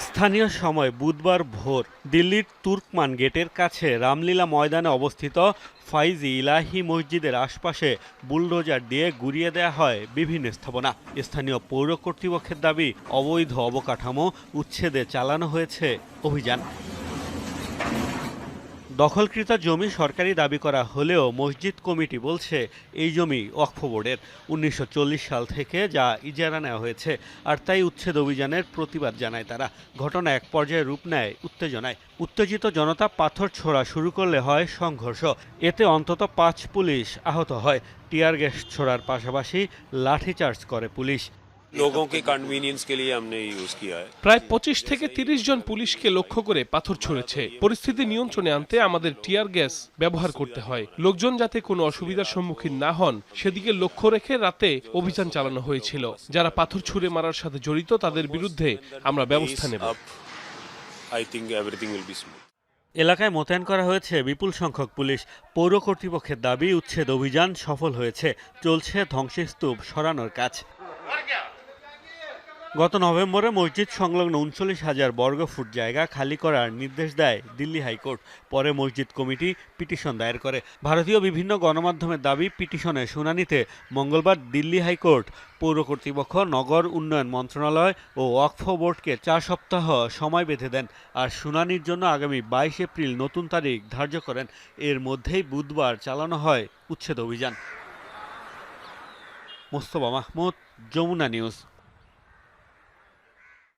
স্থানীয় সময় বুধবার ভোর দিল্লির তুর্কমান গেটের কাছে রামলীলা ময়দানে অবস্থিত ফাইজি ইলাহি মসজিদের আশপাশে বুলডোজার দিয়ে গুঁড়িয়ে দেয়া হয় বিভিন্ন স্থাপনা। স্থানীয় পৌর কর্তৃপক্ষের দাবি, অবৈধ অবকাঠামো উচ্ছেদে চালানো হয়েছে অভিযান। দখলকৃত জমি সরকারি দাবি করা হলেও মসজিদ কমিটি বলছে এই জমি ওয়াকফ বোর্ডের, ১৯৪০ সাল থেকে যা ইজারা নেওয়া হয়েছে। আর তাই উচ্ছেদ অভিযানের প্রতিবাদ জানায় তারা। ঘটনা এক পর্যায়ে রূপ নেয় উত্তেজনায়। উত্তেজিত জনতা পাথর ছোড়া শুরু করলে হয় সংঘর্ষ। এতে অন্তত ৫ পুলিশ আহত হয়। টিয়ার গ্যাস ছোড়ার পাশাপাশি লাঠিচার্জ করে পুলিশ। প্রায় ২৫ থেকে ৩০ জন পুলিশকে লক্ষ্য করে পাথর ছুঁড়েছে। পরিস্থিতি নিয়ন্ত্রণে আনতে আমাদের টিয়ার গ্যাস ব্যবহার করতে হয়। লোকজন যাতে কোনো অসুবিধার সম্মুখীন না হন সেদিকে লক্ষ্য রেখে রাতে অভিযান চালানো হয়েছিল। যারা পাথর ছুঁড়ে মারার সাথে জড়িত তাদের বিরুদ্ধে আমরা ব্যবস্থা নেব। এলাকায় মোতায়েন করা হয়েছে বিপুল সংখ্যক পুলিশ। পৌর কর্তৃপক্ষের দাবি, উচ্ছেদ অভিযান সফল হয়েছে। চলছে ধ্বংসস্তূপ সরানোর কাজ। গত নভেম্বরে মসজিদ সংলগ্ন ৩৯,০০০ বর্গফুট জায়গা খালি করার নির্দেশ দেয় দিল্লি হাইকোর্ট। পরে মসজিদ কমিটি পিটিশন দায়ের করে। ভারতীয় বিভিন্ন গণমাধ্যমের দাবি, পিটিশনের শুনানিতে মঙ্গলবার দিল্লি হাইকোর্ট পৌর কর্তৃপক্ষ, নগর উন্নয়ন মন্ত্রণালয় ও ওয়াকফ বোর্ডকে ৪ সপ্তাহ সময় বেঁধে দেন। আর শুনানির জন্য আগামী ২২ এপ্রিল নতুন তারিখ ধার্য করেন। এর মধ্যেই বুধবার চালানো হয় উচ্ছেদ অভিযান। মোস্তফা মাহমুদ, যমুনা নিউজ।